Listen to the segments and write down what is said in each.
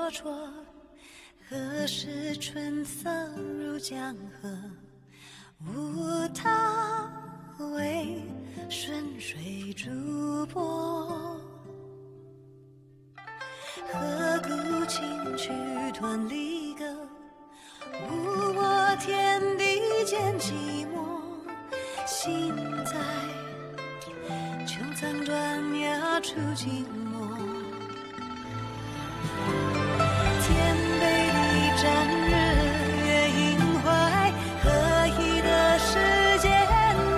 灼灼，何时春色入江河？无他，为顺水逐波。何故轻曲断离歌？无我天地间寂寞。心在穹苍断崖处静默。天北地战日月盈怀，何以的世间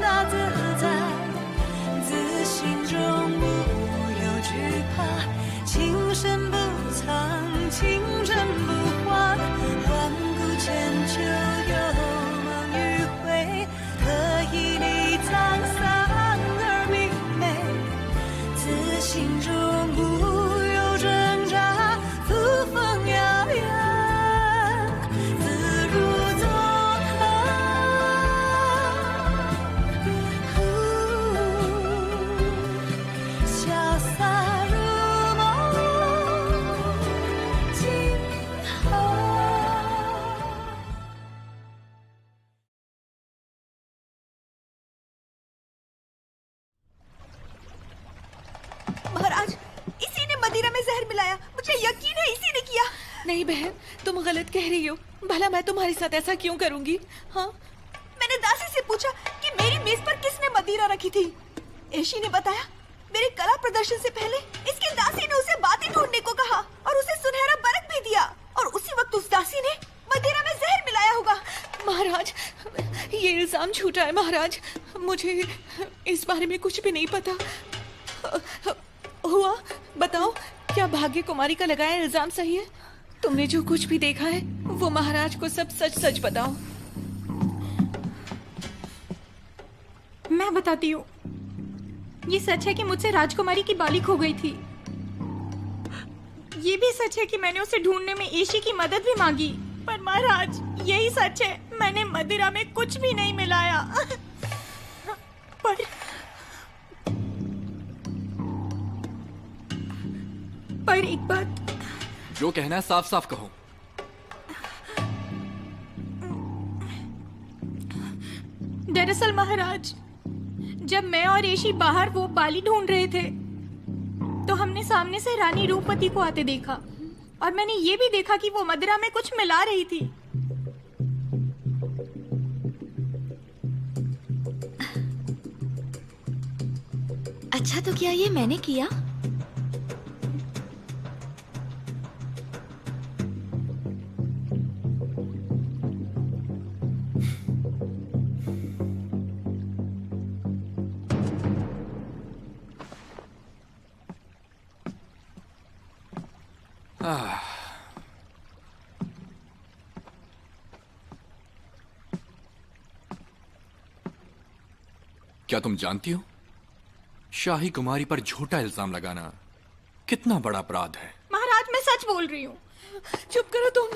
那自在？自心中无有惧怕，情深不藏，情真不换。万古千秋有梦与悔，何以你沧桑而明媚？自心中无有挣扎，扶风摇曳，自如纵横，潇洒如梦，今后。महाराज, इसी ने मदिरा में जहर मिलाया। मुझे यकीन है इसी ने किया। नहीं बहन, तुम गलत कह रही हो। भला मैं तुम्हारे साथ ऐसा क्यों करूंगी? हाँ, मैंने दासी से पूछा कि मेरी मेज पर किसने मदिरा रखी थी। एशी ने बताया मेरे कला प्रदर्शन से पहले इसकी दासी ने उसे बाती ढूंढने को कहा और उसे सुनहरा बरक भी दिया, और उसी वक्त उस दासी ने मदिरा में जहर मिलाया होगा। महाराज, ये इल्जाम झूठा है। महाराज, मुझे इस बारे में कुछ भी नहीं पता। हुआ, बताओ, क्या भाग्य कुमारी का लगाया इल्जाम सही है? तुमने जो कुछ भी देखा है वो महाराज को सब सच सच बताओ। मैं बताती हूँ। ये सच है कि मुझसे राजकुमारी की बाली खो गई थी। ये भी सच है कि मैंने उसे ढूंढने में एशी की मदद भी मांगी। पर महाराज, यही सच है, मैंने मदिरा में कुछ भी नहीं मिलाया। पर एक बात। जो कहना है साफ साफ कहो। दरअसल महाराज, जब मैं और एशी बाहर वो बाली ढूंढ रहे थे तो हमने सामने से रानी रूपवती को आते देखा, और मैंने ये भी देखा कि वो मदिरा में कुछ मिला रही थी। अच्छा, तो क्या ये मैंने किया? क्या तुम जानती हो, शाही कुमारी पर झूठा इल्जाम लगाना कितना बड़ा अपराध है? महाराज, मैं सच बोल रही हूँ। चुप करो तुम।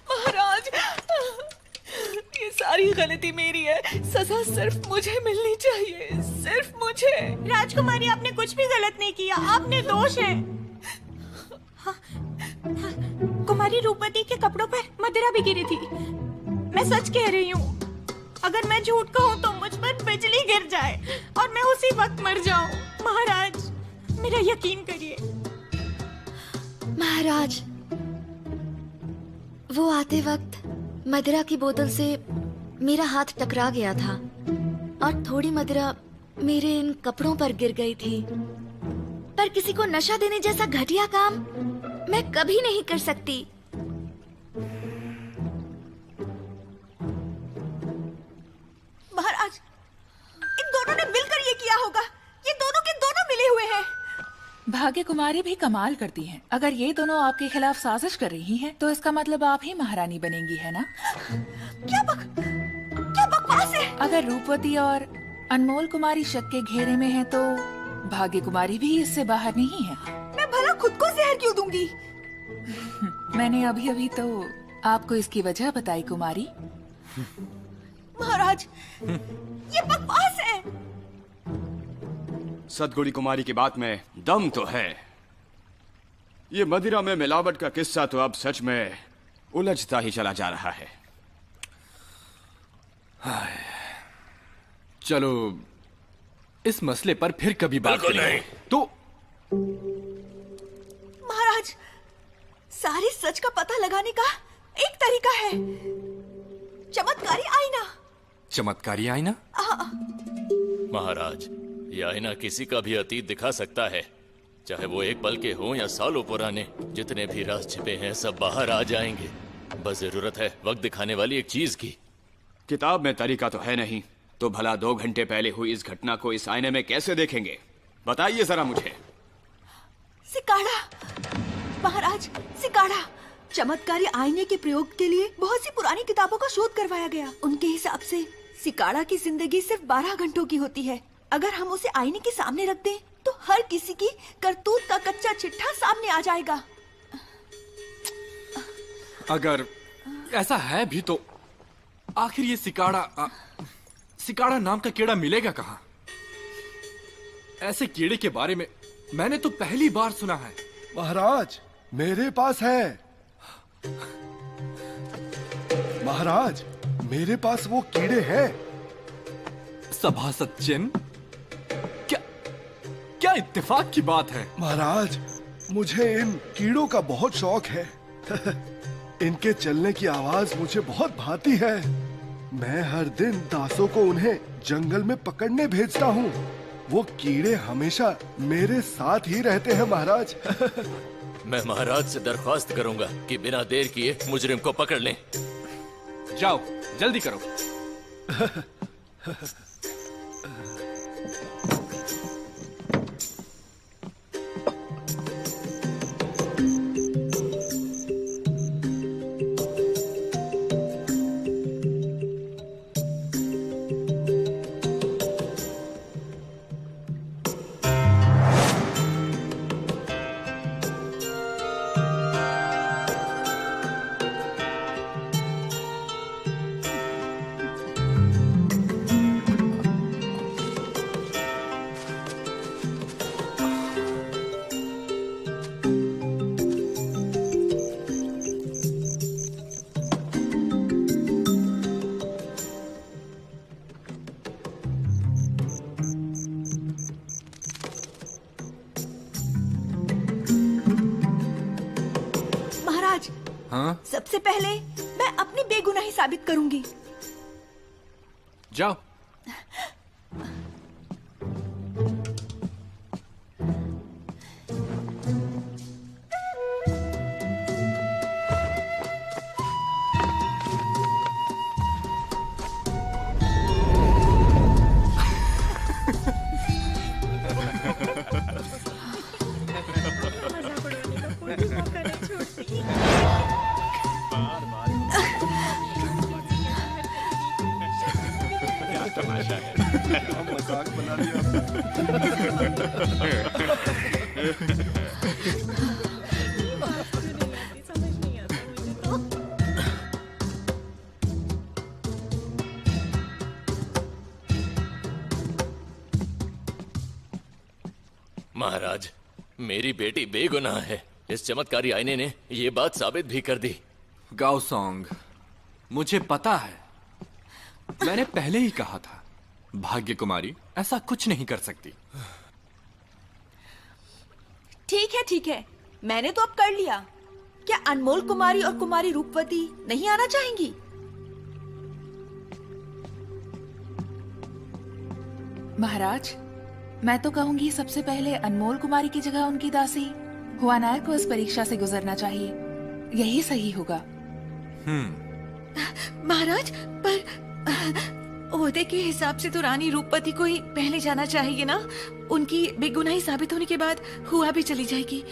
महाराज, ये सारी गलती मेरी है। सजा सिर्फ मुझे मिलनी चाहिए, सिर्फ मुझे। राजकुमारी, आपने कुछ भी गलत नहीं किया, आप निर्दोष हैं। हाँ, कुमारी रूपवती के कपड़ों पर मदिरा भी गिरी थी। मैं सच कह रही हूँ। अगर मैं झूठ कहूँ तो मुझ पर बिजली गिर जाए और मैं उसी वक्त मर जाऊं। महाराज, मेरा यकीन करिए। महाराज, वो आते वक्त मदिरा की बोतल से मेरा हाथ टकरा गया था और थोड़ी मदिरा मेरे इन कपड़ों पर गिर गई थी। पर किसी को नशा देने जैसा घटिया काम मैं कभी नहीं कर सकती। महाराज, इन दोनों ने मिलकर ये किया होगा। ये दोनों के दोनों मिले हुए हैं। भाग्य कुमारी भी कमाल करती हैं। अगर ये दोनों आपके खिलाफ साजिश कर रही हैं, तो इसका मतलब आप ही महारानी बनेंगी, है ना? क्या बकवास है? अगर रूपवती और अनमोल कुमारी शक के घेरे में है तो भाग्य कुमारी भी इससे बाहर नहीं है। मैं भला खुद को जहर क्यों दूंगी? मैंने अभी अभी तो आपको इसकी वजह बताई कुमारी। महाराज, ये बकवास है। सदगुणी कुमारी की बात में दम तो है। ये मदिरा में मिलावट का किस्सा तो अब सच में उलझता ही चला जा रहा है। चलो इस मसले पर फिर कभी बात बिल्कुल करेंगे। नहीं। तो महाराज, सारे सच का पता लगाने का एक तरीका है, चमत्कारी आईना। चमत्कारी आईना? महाराज, ये आईना किसी का भी अतीत दिखा सकता है, चाहे वो एक पल के हों या सालों पुराने। जितने भी राज छिपे हैं सब बाहर आ जाएंगे। बस जरूरत है वक्त दिखाने वाली एक चीज की। किताब में तरीका तो है नहीं, तो भला 2 घंटे पहले हुई इस घटना को इस आईने में कैसे देखेंगे? बताइए जरा मुझे। सिकाड़ा महाराज, सिकाड़ा। चमत्कारी आईने के प्रयोग के लिए बहुत सी पुरानी किताबों का शोध करवाया गया। उनके हिसाब से सिकाड़ा की जिंदगी सिर्फ 12 घंटों की होती है। अगर हम उसे आईने के सामने रख दें तो हर किसी की करतूत का कच्चा चिट्ठा सामने आ जाएगा। अगर ऐसा है भी तो आखिर ये सिकाड़ा नाम का कीड़ा मिलेगा कहाँ? ऐसे कीड़े के बारे में मैंने तो पहली बार सुना है। महाराज, मेरे पास है। महाराज, मेरे पास वो कीड़े हैं। सभासद चिन्ह? क्या इत्तेफाक की बात है। महाराज, मुझे इन कीड़ों का बहुत शौक है। इनके चलने की आवाज मुझे बहुत भाती है। मैं हर दिन दासों को उन्हें जंगल में पकड़ने भेजता हूँ। वो कीड़े हमेशा मेरे साथ ही रहते हैं महाराज। मैं महाराज से दरख्वास्त करूंगा कि बिना देर किए मुजरिम को पकड़ लें। जाओ, जल्दी करो। हाँ? सबसे पहले मैं अपनी बेगुनाही साबित करूंगी। जाओ। मजाक बना दिया। महाराज, मेरी बेटी बेगुनाह है। इस चमत्कारी आईने ने ये बात साबित भी कर दी। गाओसोंग, मुझे पता है। मैंने पहले ही कहा था, भाग्य कुमारी ऐसा कुछ नहीं कर सकती। ठीक है, मैंने तो अब कर लिया। क्या अनमोल कुमारी और कुमारी रूपवती नहीं आना चाहेंगी? महाराज, मैं तो कहूंगी सबसे पहले अनमोल कुमारी की जगह उनकी दासी हुआनार को इस परीक्षा से गुजरना चाहिए। यही सही होगा। महाराज, पर ओहदे के हिसाब से तो रानी रूपवती को ही पहले जाना चाहिए ना। उनकी बेगुनाही साबित होने के बाद हुआ भी चली जाएगी।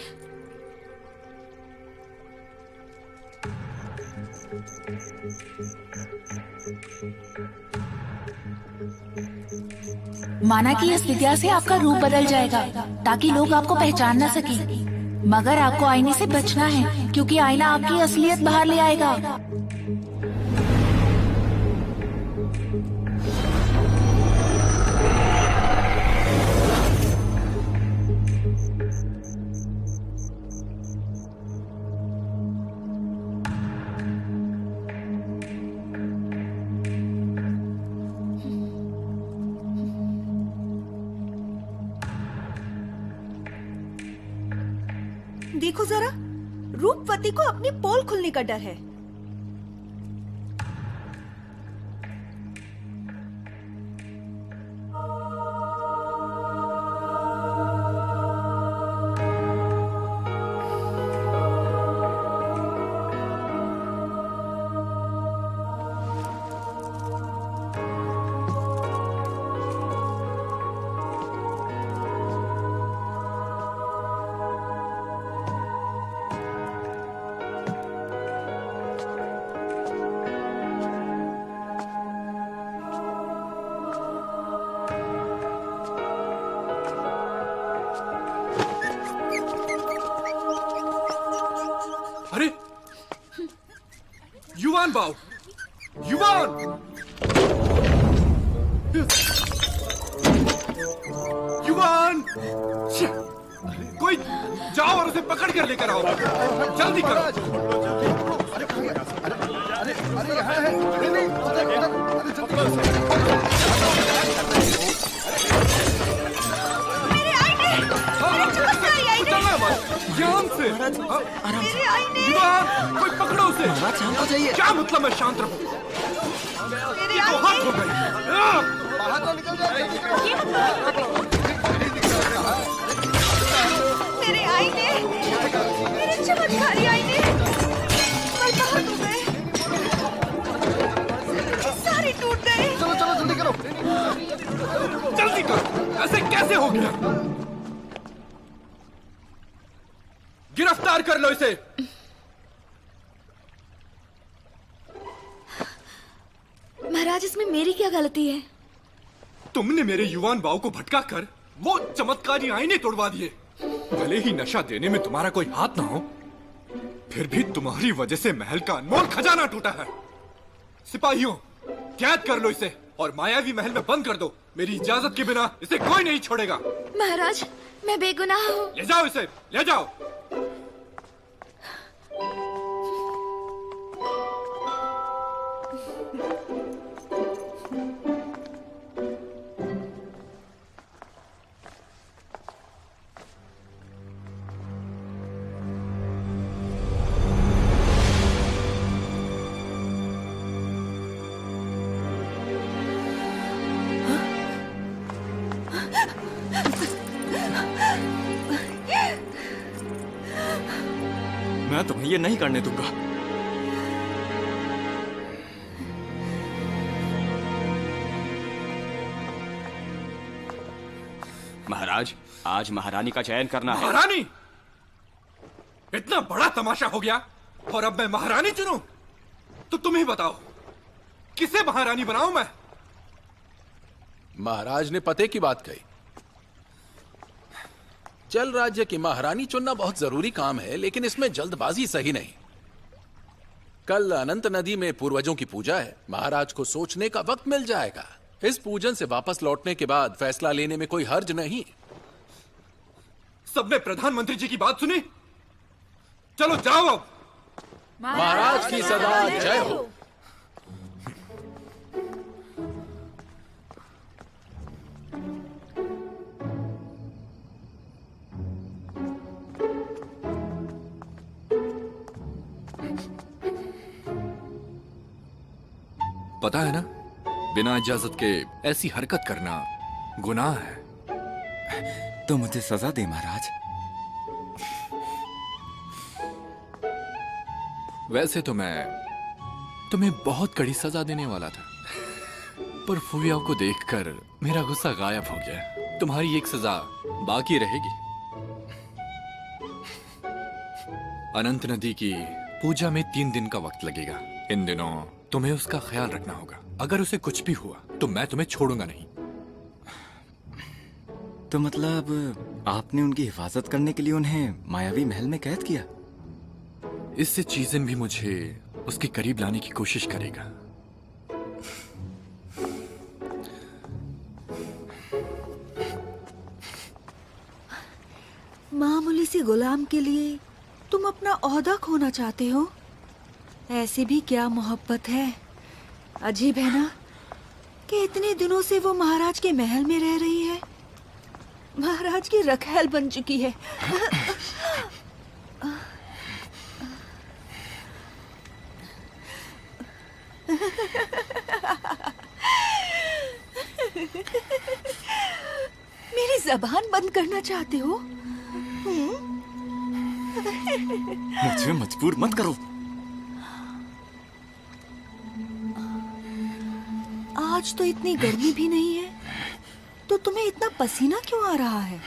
माना कि इस विद्या से आपका रूप बदल जाएगा ताकि लोग आपको पहचान न सके। मगर आपको आईने से बचना है क्योंकि आईना आपकी असलियत बाहर ले आएगा। देखो जरा, रूपवती को अपनी पोल खुलने का डर है। अरे युवान बाव, युवान! युवान! कोई जाओ और उसे पकड़ कर लेकर आओ, जल्दी करो। मेरे आईने! मेरे चमत्कारी आईने! ध्यान से! मेरे आईने! युवान! कोई पकड़ो उसे! शांत हो जाइए। क्या मतलब मैं शांत रहूं? मेरे ये तो आईने! हद हो गई। मेरे आईने! मेरे चमत्कारी आईने! पर कहाँ डूब गए? सारे टूट गए। चलो चलो जल्दी करो। जल्दी करो! ऐसे कैसे हो गया? गिरफ्तार कर लो इसे। महाराज, इसमें मेरी क्या गलती है? तुमने मेरे युवान बाव को भटका कर वो चमत्कारी आईने तोड़वा दिए। भले ही नशा देने में तुम्हारा कोई हाथ ना हो, फिर भी तुम्हारी वजह से महल का अनमोल खजाना टूटा है। सिपाहियों, कैद कर लो इसे और मायावी महल में बंद कर दो। मेरी इजाजत के बिना इसे कोई नहीं छोड़ेगा। महाराज, मैं बेगुनाह हूँ। ले जाओ इसे, ले जाओ। मैं तुम्हें ये नहीं करने दूंगा। महाराज, आज महारानी का चयन करना है। महारानी? इतना बड़ा तमाशा हो गया और अब मैं महारानी चुनूं? तो तुम ही बताओ, किसे महारानी बनाऊं मैं? महाराज ने पते की बात कही। जल राज्य की महारानी चुनना बहुत जरूरी काम है, लेकिन इसमें जल्दबाजी सही नहीं। कल अनंत नदी में पूर्वजों की पूजा है। महाराज को सोचने का वक्त मिल जाएगा। इस पूजन से वापस लौटने के बाद फैसला लेने में कोई हर्ज नहीं। सबने प्रधानमंत्री जी की बात सुनी? चलो जाओ अब। महाराज की सदा जय हो। पता है ना, बिना इजाजत के ऐसी हरकत करना गुनाह है। तो मुझे सजा दे महाराज। वैसे तो मैं तुम्हें बहुत कड़ी सजा देने वाला था, पर फूयाओं को देखकर मेरा गुस्सा गायब हो गया। तुम्हारी एक सजा बाकी रहेगी। अनंत नदी की पूजा में 3 दिन का वक्त लगेगा। इन दिनों तुम्हें उसका ख्याल रखना होगा। अगर उसे कुछ भी हुआ तो मैं तुम्हें छोड़ूंगा नहीं। तो मतलब आपने उनकी हिफाजत करने के लिए उन्हें मायावी महल में कैद किया? इससे चीजें भी मुझे उसके करीब लाने की कोशिश करेगा। मामूली सी गुलाम के लिए तुम अपना ओहदा खोना चाहते हो? ऐसी भी क्या मोहब्बत है। अजीब है ना कि इतने दिनों से वो महाराज के महल में रह रही है, महाराज की रखैल बन चुकी है। मेरी जबान बंद करना चाहते हो? मुझे मजबूर मत करो। आज तो इतनी गर्मी भी नहीं है, तो तुम्हें इतना पसीना क्यों आ रहा है?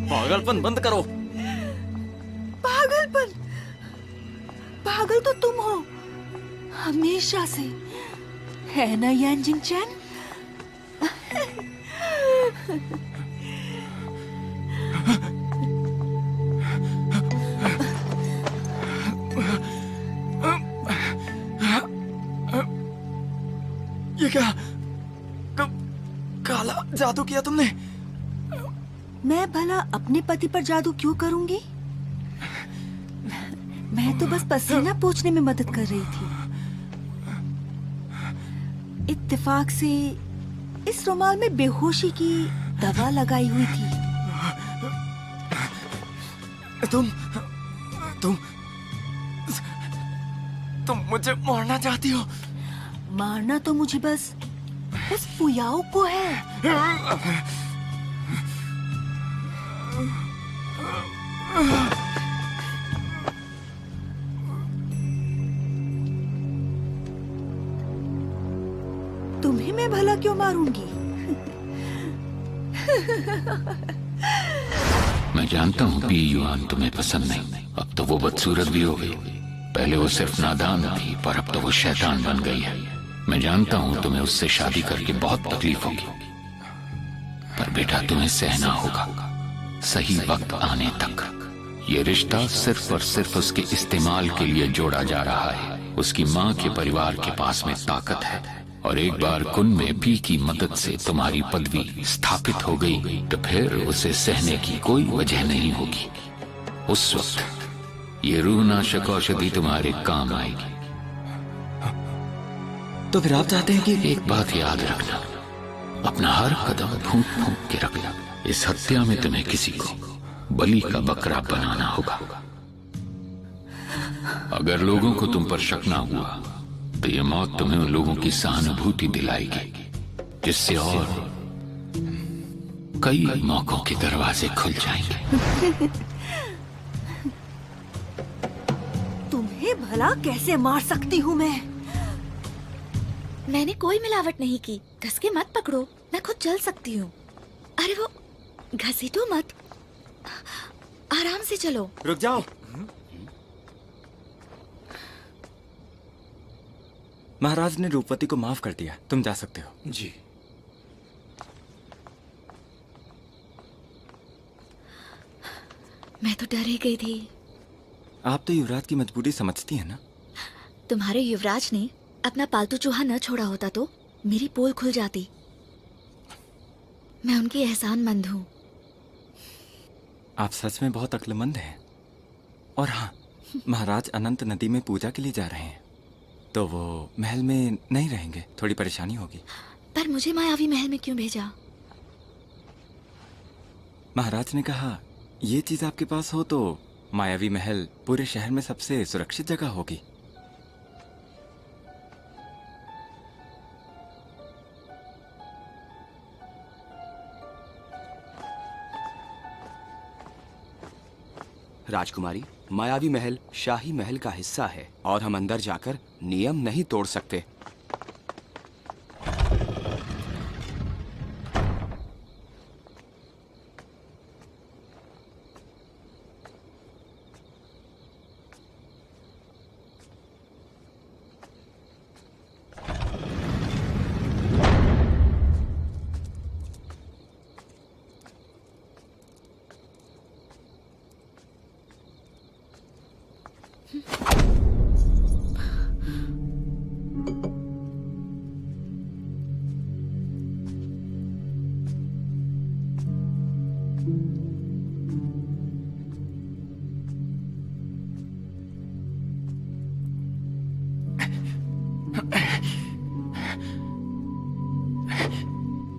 पागलपन बंद करो। पागलपन? पागल तो तुम हो, हमेशा से, है ना यान जिंगचैन? ये क्या काला जादू किया तुमने? मैं भला अपने पति पर जादू क्यों करूंगी? मैं तो बस पसीना पोंछने में मदद कर रही थी। इत्तेफाक से इस रुमाल में बेहोशी की दवा लगाई हुई थी। तुम मुझे मारना चाहती हो? मारना तो मुझे बस उस पुयाओ को है। तुम्हें मैं भला क्यों मारूंगी? मैं जानता हूँ पी युआन तुम्हें पसंद नहीं। अब तो वो बदसूरत भी हो गई। पहले वो सिर्फ नादान थी, पर अब तो वो शैतान बन गई है। मैं जानता हूँ तुम्हें उससे शादी करके बहुत तकलीफ होगी, पर बेटा तुम्हें सहना होगा सही वक्त आने तक। ये रिश्ता सिर्फ और सिर्फ उसके इस्तेमाल के लिए जोड़ा जा रहा है। उसकी माँ के परिवार के पास में ताकत है, और एक बार कुन में पी की मदद से तुम्हारी पदवी स्थापित हो गई तो फिर उसे सहने की कोई वजह नहीं होगी। उस वक्त ये रूहनाशक औषधि तुम्हारे काम आएगी। तो फिर आप चाहते हैं कि एक बात याद रखना, अपना हर कदम फूंक फूंक के रखना। इस हत्या में तुम्हें किसी को बलि का बकरा बनाना होगा। अगर लोगों को तुम पर शक ना हुआ तो ये मौत तुम्हें उन लोगों की सहानुभूति दिलाएगी, जिससे और कई मौकों के दरवाजे खुल जाएंगे। तुम्हें भला कैसे मार सकती हूँ मैं? मैंने कोई मिलावट नहीं की। घस के मत पकड़ो, मैं खुद चल सकती हूँ। अरे वो घसीटो मत, आराम से चलो। रुक जाओ। महाराज ने रूपवती को माफ कर दिया, तुम जा सकते हो। जी। मैं तो डर ही गई थी। आप तो युवराज की मजबूरी समझती हैं ना? तुम्हारे युवराज ने अपना पालतू चूहा न छोड़ा होता तो मेरी पोल खुल जाती। मैं उनकी एहसानमंद हूँ। आप सच में बहुत अक्लमंद हैं। और हाँ, महाराज अनंत नदी में पूजा के लिए जा रहे हैं, तो वो महल में नहीं रहेंगे, थोड़ी परेशानी होगी। पर मुझे मायावी महल में क्यों भेजा? महाराज ने कहा ये चीज आपके पास हो तो मायावी महल पूरे शहर में सबसे सुरक्षित जगह होगी। राजकुमारी, मायावी महल शाही महल का हिस्सा है और हम अंदर जाकर नियम नहीं तोड़ सकते।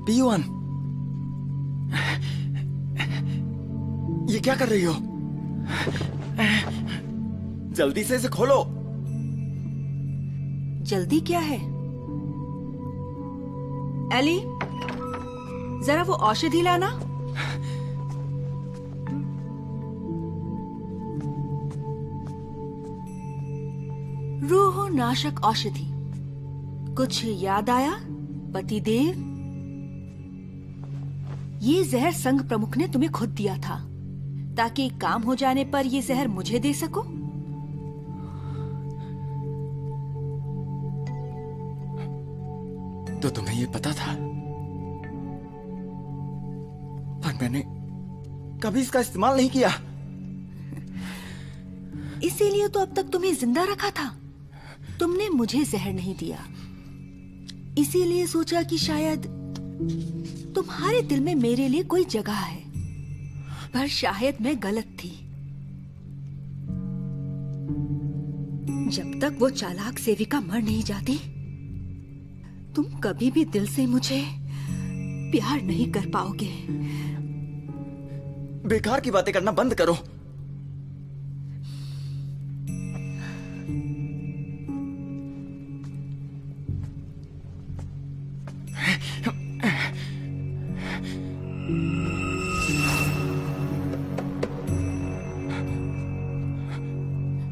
पियुआन, ये क्या कर रही हो? जल्दी से इसे खोलो। जल्दी क्या है? एली, जरा वो औषधि लाना। रूह नाशक औषधि। कुछ याद आया पतिदेव? ये जहर संघ प्रमुख ने तुम्हें खुद दिया था ताकि काम हो जाने पर ये जहर मुझे दे सको। तो तुम्हें ये पता था, पर मैंने कभी इसका इस्तेमाल नहीं किया। इसीलिए तो अब तक तुम्हें जिंदा रखा था। तुमने मुझे जहर नहीं दिया, इसीलिए सोचा कि शायद तुम्हारे दिल में मेरे लिए कोई जगह है, पर शायद मैं गलत थी। जब तक वो चालाक सेविका मर नहीं जाती, तुम कभी भी दिल से मुझे प्यार नहीं कर पाओगे। बेकार की बातें करना बंद करो।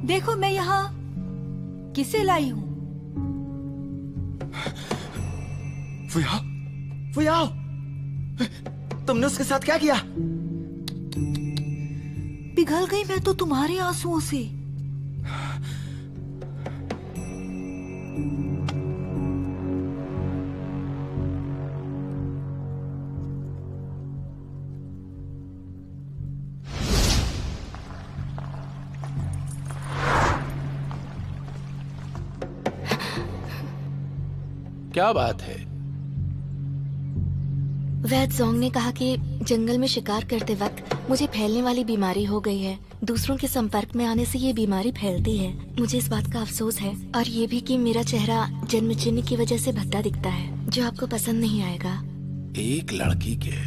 देखो मैं यहाँ किसे लाई हूँ। फुयाओ, फुयाओ, तुमने उसके साथ क्या किया? पिघल गई मैं तो तुम्हारे आंसुओं से। क्या बात है? वैद जोंग ने कहा कि जंगल में शिकार करते वक्त मुझे फैलने वाली बीमारी हो गई है। दूसरों के संपर्क में आने से ये बीमारी फैलती है। मुझे इस बात का अफसोस है, और ये भी कि मेरा चेहरा जन्म चिन्ह की वजह से भद्दा दिखता है, जो आपको पसंद नहीं आएगा। एक लड़की के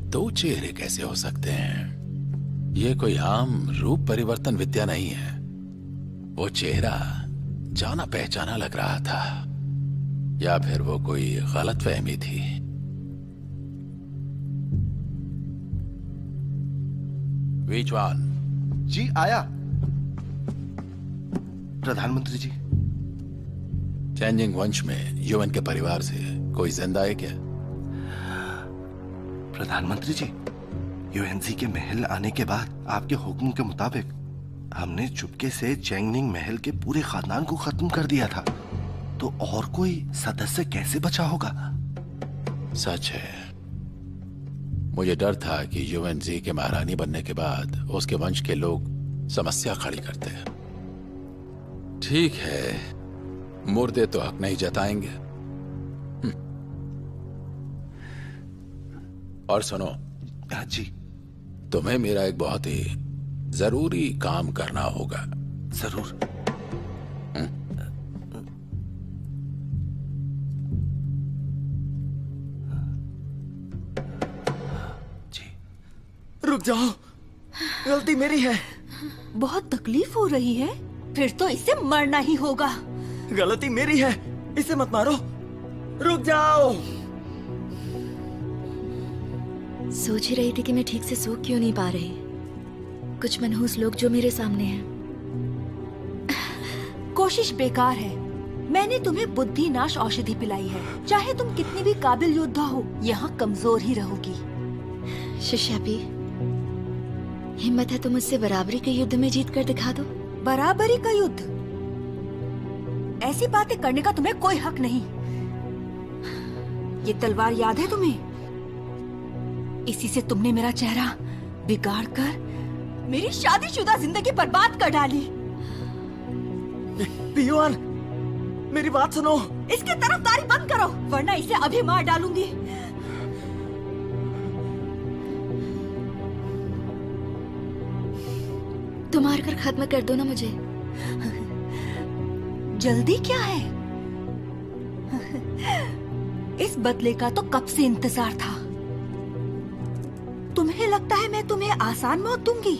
दो चेहरे कैसे हो सकते हैं? ये कोई आम रूप परिवर्तन विद्या नहीं है। वो चेहरा जाना पहचाना लग रहा था, या फिर वो कोई गलतफहमी थी? वीचवान जी आया। प्रधानमंत्री जी, चेंजिंग वंश में युवन के परिवार से कोई जिंदा है क्या? प्रधानमंत्री जी, यूएनसी के महल आने के बाद आपके हुक्म के मुताबिक हमने चुपके से चेंगनिंग महल के पूरे खानदान को खत्म कर दिया था, तो और कोई सदस्य कैसे बचा होगा? सच है, मुझे डर था कि यूएनजी के महारानी बनने के बाद उसके वंश के लोग समस्या खड़ी करते हैं। ठीक है, मुर्दे तो हक नहीं जताएंगे। और सुनो जी, तुम्हें मेरा एक बहुत ही जरूरी काम करना होगा। जरूर। रुक जाओ, गलती मेरी है। बहुत तकलीफ हो रही है? फिर तो इसे मरना ही होगा। गलती मेरी है, इसे मत मारो। रुक जाओ। सोच ही रही थी कि मैं ठीक से सो क्यों नहीं पा रही। कुछ मनहूस लोग जो मेरे सामने हैं। कोशिश बेकार है। मैंने तुम्हें बुद्धि नाश औषधि पिलाई है। चाहे तुम कितनी भी काबिल योद्धा हो, यहाँ कमजोर ही रहोगी। शिष्यापी, हिम्मत है तो मुझसे बराबरी के युद्ध में जीत कर दिखा दो। बराबरी का युद्ध? ऐसी बातें करने का तुम्हें कोई हक नहीं। ये तलवार याद है तुम्हें? इसी से तुमने मेरा चेहरा बिगाड़ कर मेरी शादीशुदा जिंदगी बर्बाद कर डाली। पियुआन, मेरी बात सुनो। इसकी तरफदारी बंद करो, वरना इसे अभी मार डालूंगी। तो मार कर खत्म कर दो ना मुझे। जल्दी क्या है? इस बदले का तो कब से इंतजार था। तुम्हें लगता है मैं तुम्हें आसान मौत दूंगी?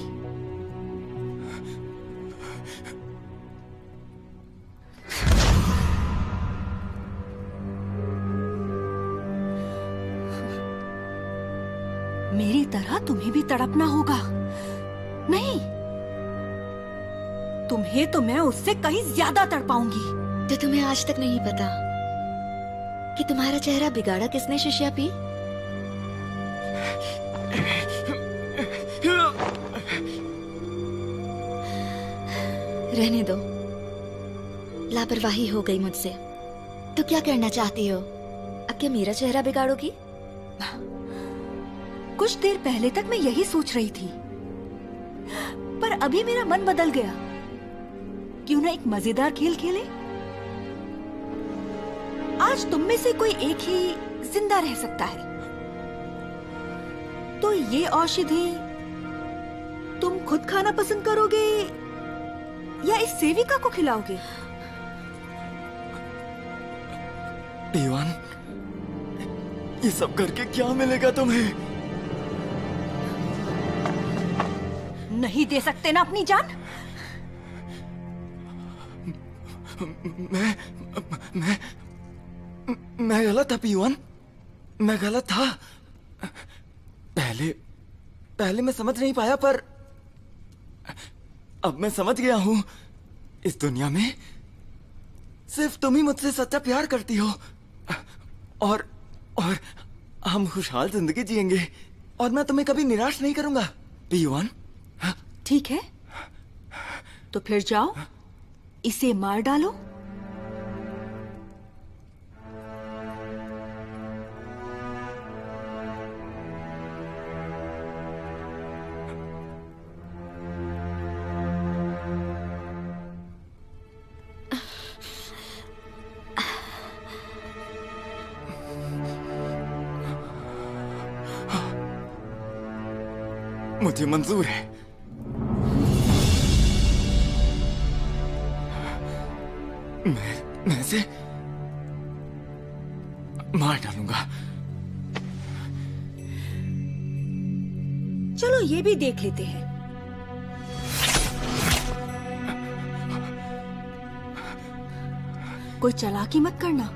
मेरी तरह तुम्हें भी तड़पना होगा। नहीं, तुम्हें तो मैं उससे कहीं ज्यादा तड़पाऊंगी। तो तुम्हें आज तक नहीं पता कि तुम्हारा चेहरा बिगाड़ा किसने शिष्या पी? रहने दो, लापरवाही हो गई मुझसे। तो क्या करना चाहती हो? अब क्या मेरा चेहरा बिगाड़ोगी? कुछ देर पहले तक मैं यही सोच रही थी, पर अभी मेरा मन बदल गया। क्यों ना एक मजेदार खेल खेले? आज तुम में से कोई एक ही जिंदा रह सकता है, तो ये औषधि तुम खुद खाना पसंद करोगे या इस सेविका को खिलाओगे? युवान, ये सब करके क्या मिलेगा तुम्हें? नहीं दे सकते ना अपनी जान? मैं गलत था पीवान, मैं गलत था। पहले मैं समझ नहीं पाया, पर अब मैं समझ गया हूं। इस दुनिया में सिर्फ तुम ही मुझसे सच्चा प्यार करती हो, और हम खुशहाल जिंदगी जिएंगे, और मैं तुम्हें कभी निराश नहीं करूंगा पीवान। ठीक है, तो फिर जाओ, इसे मार डालो। मुझे मंजूर है। मैं इसे मार डालूंगा। चलो ये भी देख लेते हैं। कोई चालाकी मत करना।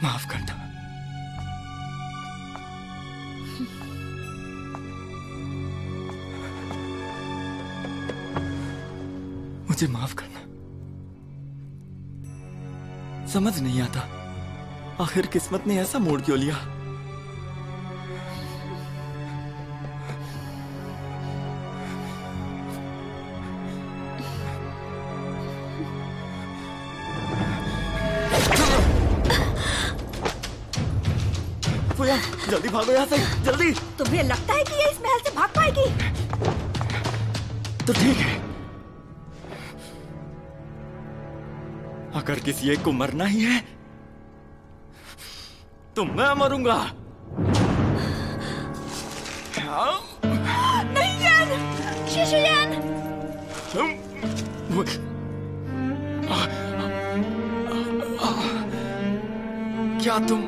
माफ करना। मुझे माफ करना। समझ नहीं आता आखिर किस्मत ने ऐसा मोड़ क्यों लिया। जल्दी भागो यहाँ से, जल्दी। तुम्हें लगता है कि ये इस महल से भाग पाएगी? तो ठीक है, अगर किसी एक को मरना ही है तो मैं मरूंगा। नहीं यान, शिशुयान। क्या तुम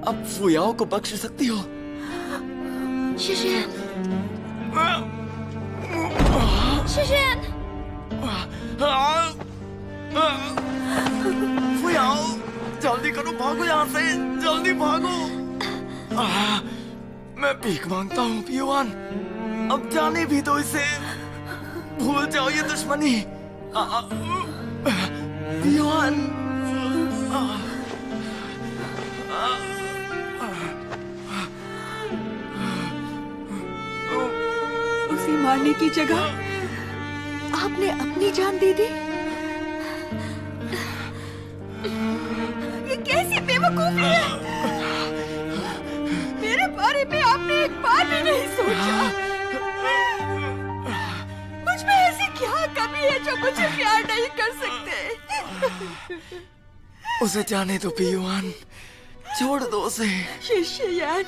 अब फुयाओ को बख्श सकती हो? शिशुयान, शिशुयान। फुयाओ, जल्दी करो, भागो यहाँ से, जल्दी भागो। मैं भीख मांगता हूँ युवान, अब जाने भी दो इसे, भूल जाओ ये दुश्मनी। युवान, उसे मारने की जगह आपने अपनी जान दे दी। ये कैसी बेवकूफी है? मेरे बारे में आपने एक बार भी नहीं सोचा मुझ में ऐसी क्या कमी है जो मुझे प्यार नहीं कर सकते? उसे जाने दो पीयूआन, छोड़ दो उसे। शिष्ययान,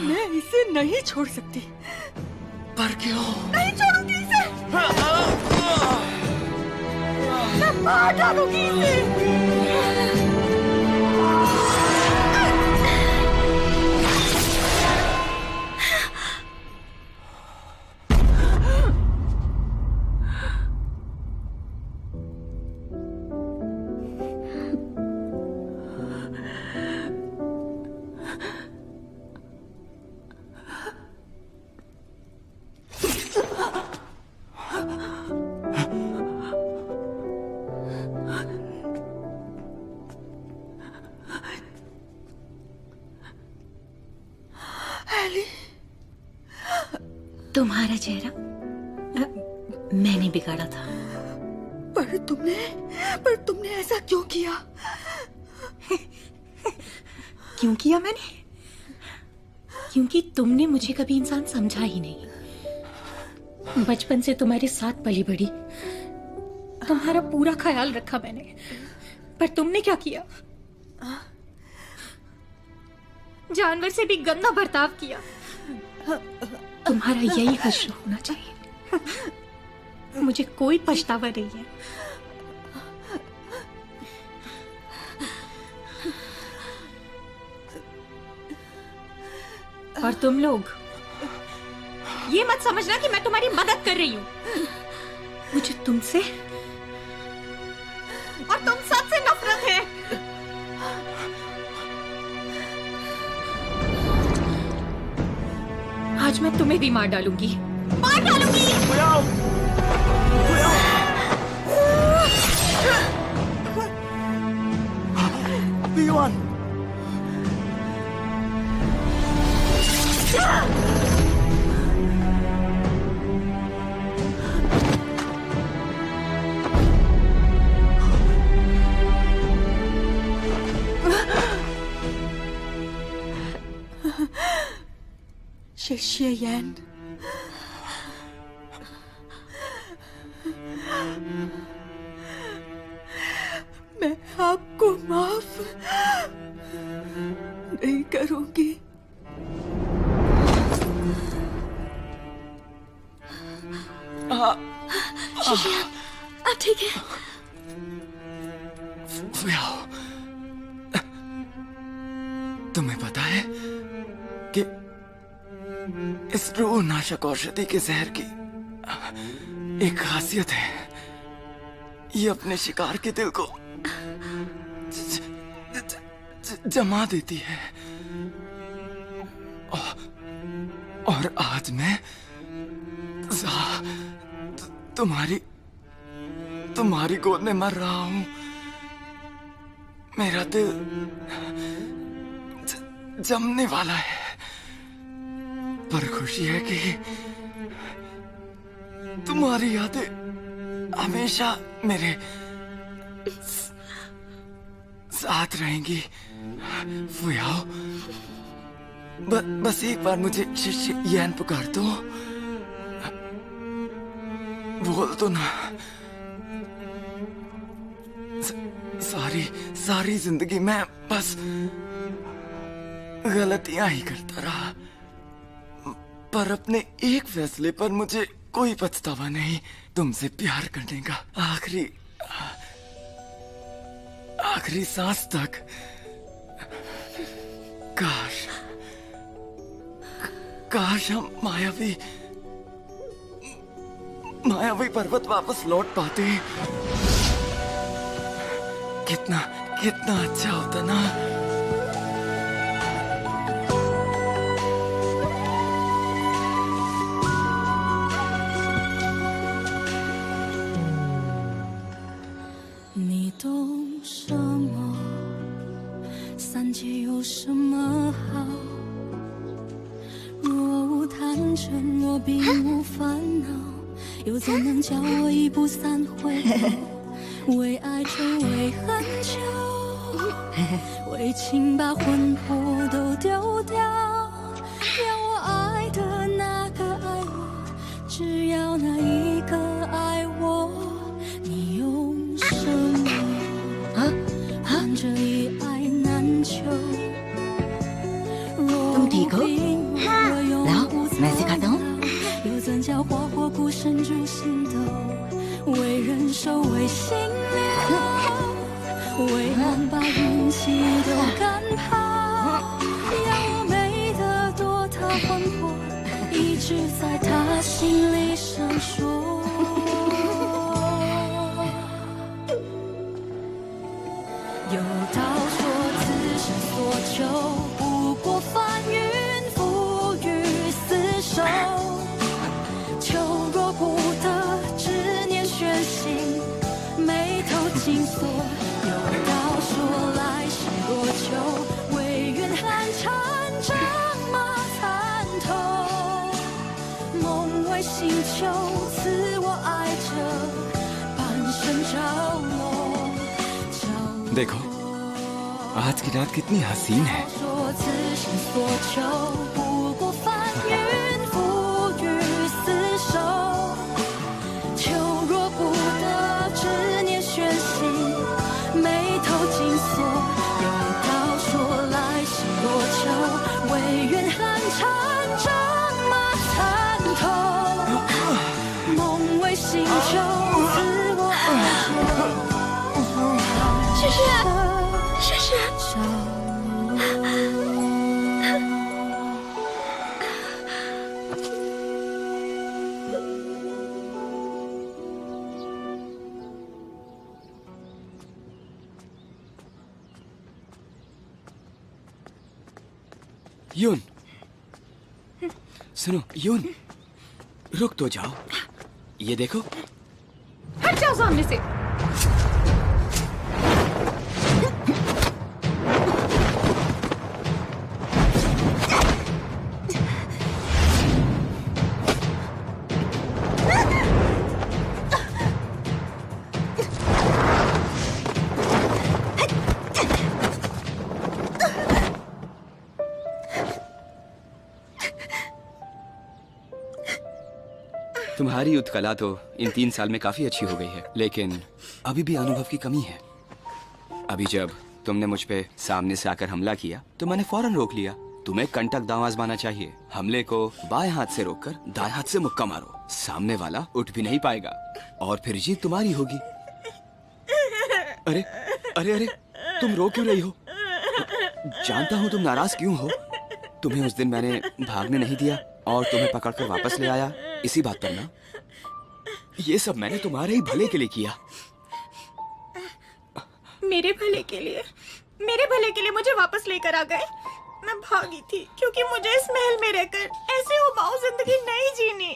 मैं इसे नहीं छोड़ सकती। पर क्यों? नहीं छोड़ूंगी इसे। मैं मार डालूंगी इसे। तुम्हारा चेहरा मैंने बिगाड़ा था। पर तुमने ऐसा क्यों किया? क्यों किया मैंने? क्योंकि तुमने मुझे कभी इंसान समझा ही नहीं। बचपन से तुम्हारे साथ पली बड़ी, तुम्हारा पूरा ख्याल रखा मैंने, पर तुमने क्या किया? जानवर से भी गंदा बर्ताव किया। तुम्हारा यही हश्र होना चाहिए। मुझे कोई पछतावा नहीं है। और तुम लोग ये मत समझना कि मैं तुम्हारी मदद कर रही हूं। मुझे तुमसे और तुम सबसे नफरत है। आज मैं तुम्हें भी मार डालूंगी। मार डालूंगी। पीयूआन, शिष्ययान, मैं आपको माफ नहीं करूंगी। शिष्ययान, आप ठीक है? तुम्हें पता है कि इस रूह नाशक औषधि के जहर की एक खासियत है, ये अपने शिकार के दिल को जमा देती है। और आज मैं तुम्हारी गोद में मर रहा हूं। मेरा दिल जमने वाला है, पर खुशी है कि तुम्हारी यादें हमेशा मेरे साथ रहेंगी। फुयाओ, बस एक बार मुझे शिष्ययान पुकार दो। बोल दो ना। सारी जिंदगी मैं बस गलतियां ही करता रहा, पर अपने एक फैसले पर मुझे कोई पछतावा नहीं, तुमसे प्यार करने का। आखिरी सांस तक। काश हम मायावी पर्वत वापस लौट पाते। कितना अच्छा होता ना।你懂什么？三界有什么好？若无贪嗔，若并无烦恼，又怎能叫我一步三回头？为爱愁，为恨求，为会请把魂魄都丢掉，让我爱的那个爱我，只要那一个爱我，你用什么换这一爱难求？तुम ठीक हो? लाओ, मैं सिखाता हूँ। 又怎叫花火孤身助心斗？为人守，为心留，为梦把运气都赶跑，让我美得多，他魂魄一直在他心里闪烁。有道说此生所求，不过翻云覆雨厮守。求若不得，执念悬心，眉头紧锁。有道说来世多久，唯愿寒蝉战马参透。梦为星球，赐我爱着，半生着落。 देखो आज की रात कितनी हसीन है। 说此生所求，不过翻云覆雨厮守。求若不得，执念悬心，眉头紧锁。有道说来世多久，唯愿寒蝉战马参透。梦为星球，赐我爱着。 诗诗。 यून, सुनो यून, रुक तो जाओ। ये देखो। हट जाओ सामने से। तुम्हारी उत्कला तो इन 3 साल में काफी अच्छी हो गई है, लेकिन अभी भी अनुभव की कमी है। अभी जब तुमने मुझ पे सामने से आकर हमला किया तो मैंने फौरन रोक लिया। तुम्हें कंटक दांव आजमाना चाहिए। हमले को बाएं हाथ से रोककर दाएं हाथ से मुक्का मारो। सामने वाला उठ भी नहीं पाएगा और फिर जीत तुम्हारी होगी। अरे अरे अरे, तुम रो क्यों रही हो? जानता हूँ तुम नाराज क्यों हो। तुम्हें उस दिन मैंने भागने नहीं दिया और तुम्हें पकड़कर वापस ले आया, इसी बात पर ना? ये सब मैंने तुम्हारे ही भले के लिए किया। मेरे भले के लिए मुझे वापस लेकर आ गए। मैं भागी थी क्योंकि मुझे इस महल में रहकर ऐसी उबाऊ जिंदगी नहीं जीनी।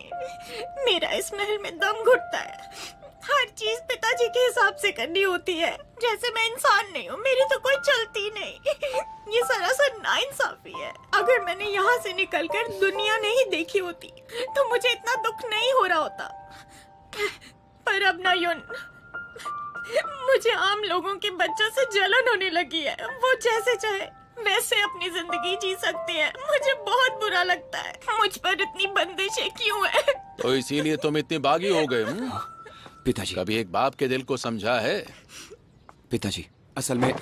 मेरा इस महल में दम घुटता है। हर चीज पिताजी के हिसाब से करनी होती है। जैसे मैं इंसान नहीं हूँ, मेरी तो कोई चलती नहीं। ये सरासर नाइंसाफी है। अगर मैंने यहाँ से निकलकर दुनिया नहीं देखी होती तो मुझे इतना दुख नहीं हो रहा होता। पर अब ना यून, मुझे आम लोगों के बच्चों से जलन होने लगी है। वो जैसे चाहे वैसे अपनी जिंदगी जी सकते हैं। मुझे बहुत बुरा लगता है। मुझ पर इतनी बंदिशें क्यों है? तो इसीलिए तुम इतनी बागी हो गए। पिताजी, कभी एक बाप के दिल को समझा है? पिताजी, असल में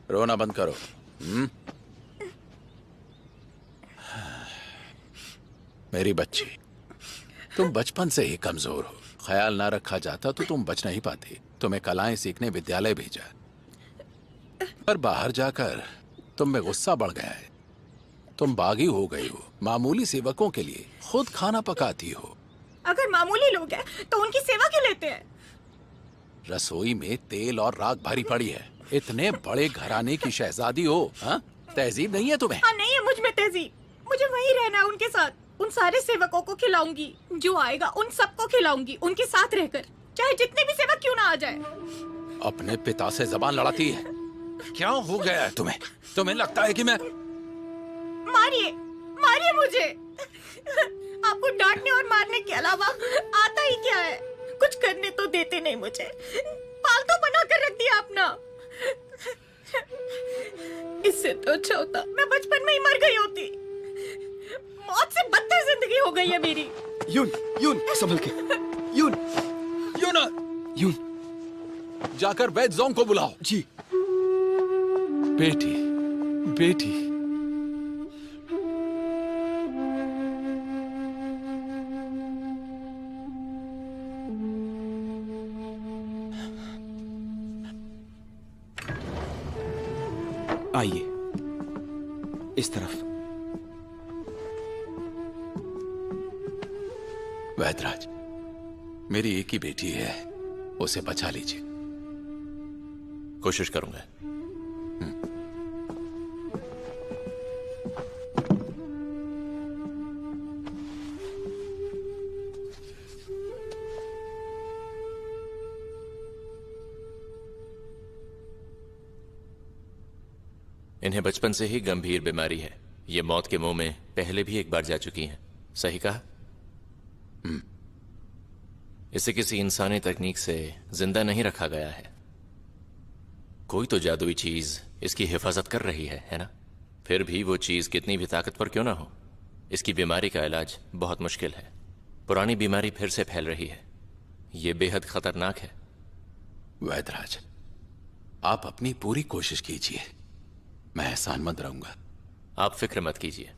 रोना बंद करो। मेरी बच्ची, तुम बचपन से ही कमजोर हो। ख्याल ना रखा जाता तो तुम बच नहीं पाती। तुम्हें कलाएं सीखने विद्यालय भेजा, पर बाहर जाकर तुम में गुस्सा बढ़ गया है। तुम बागी हो गई हो। मामूली सेवकों के लिए खुद खाना पकाती हो। अगर मामूली लोग हैं तो उनकी सेवा क्यों लेते हैं? रसोई में तेल और राख भरी पड़ी है। इतने बड़े घराने की शहजादी हो, हाँ? तहजीब नहीं है तुम्हें? हाँ, नहीं है मुझ में तहजीब। मुझे वहीं रहना है उनके साथ। उन सारे सेवकों को खिलाऊंगी, जो आएगा उन सबको खिलाऊंगी, उनके साथ रहकर, चाहे जितने भी सेवक क्यों ना आ जाए। अपने पिता से जबान लड़ाती है। क्या हो गया है तुम्हें? तुम्हें लगता है कि मैं... मारिए, मारिए मुझे। आपको डांटने और मारने के अलावा आता ही क्या है? कुछ करने तो देते नहीं मुझे, पालतू बना कर रख दिया अपना। इससे तो अच्छा होता मैं बचपन में ही मर गई होती। मौत से बदतर जिंदगी हो गई है मेरी। यून, यून संभल के। यून, यून, जाकर वैद्य जोंग को बुलाओ। जी। बेटी, बेटी। आइए इस तरफ। वैद्यराज, मेरी एक ही बेटी है, उसे बचा लीजिए। कोशिश करूंगा। इन्हें बचपन से ही गंभीर बीमारी है। ये मौत के मुंह में पहले भी एक बार जा चुकी हैं। सही कहा? इसे किसी इंसानी तकनीक से जिंदा नहीं रखा गया है। कोई तो जादुई चीज इसकी हिफाजत कर रही है ना? फिर भी वो चीज कितनी भी ताकतवर क्यों ना हो, इसकी बीमारी का इलाज बहुत मुश्किल है। पुरानी बीमारी फिर से फैल रही है। ये बेहद खतरनाक है। वैद्यराज, आप अपनी पूरी कोशिश कीजिए, मैं एहसानमंद रहूंगा। आप फिक्र मत कीजिए,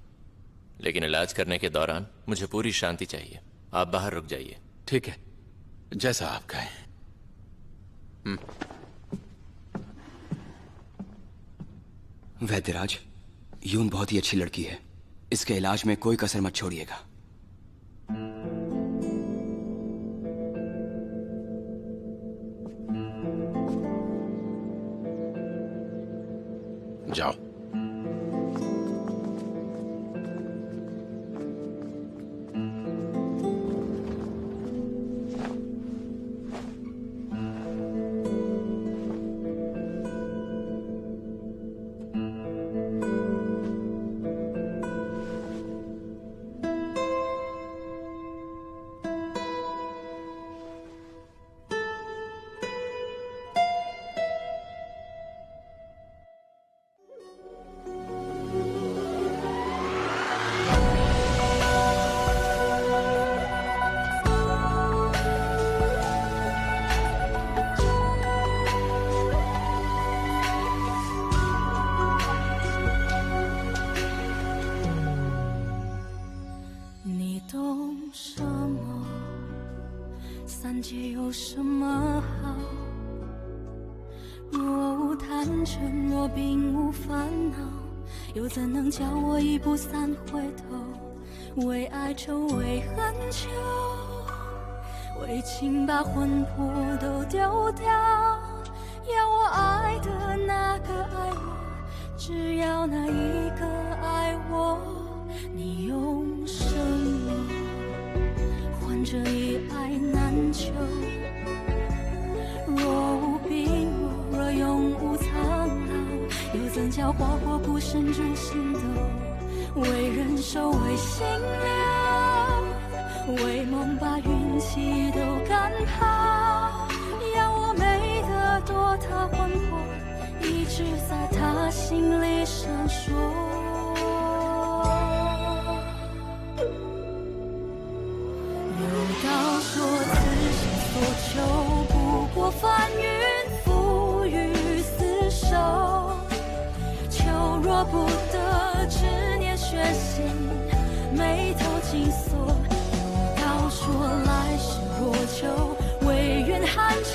लेकिन इलाज करने के दौरान मुझे पूरी शांति चाहिए। आप बाहर रुक जाइए। ठीक है, जैसा आप कहें। वैद्यराज, यून बहुत ही अच्छी लड़की है। इसके इलाज में कोई कसर मत छोड़िएगा। जाओ।怎能叫我一步三回头？为爱愁，为恨求，为情把魂魄都丢掉。要我爱的那个爱我，只要那一个爱我。你用什么换这一爱难求？若无病，若永无苍老，又怎叫花火孤身知心斗？为人守，为心留，为梦把运气都赶跑。要我美得多，他魂魄一直在他心里闪烁。有道说，此生所求，不过翻云覆雨厮守。求若不得，执念血洗，眉头紧锁。有道说，来世若求，唯愿寒蝉。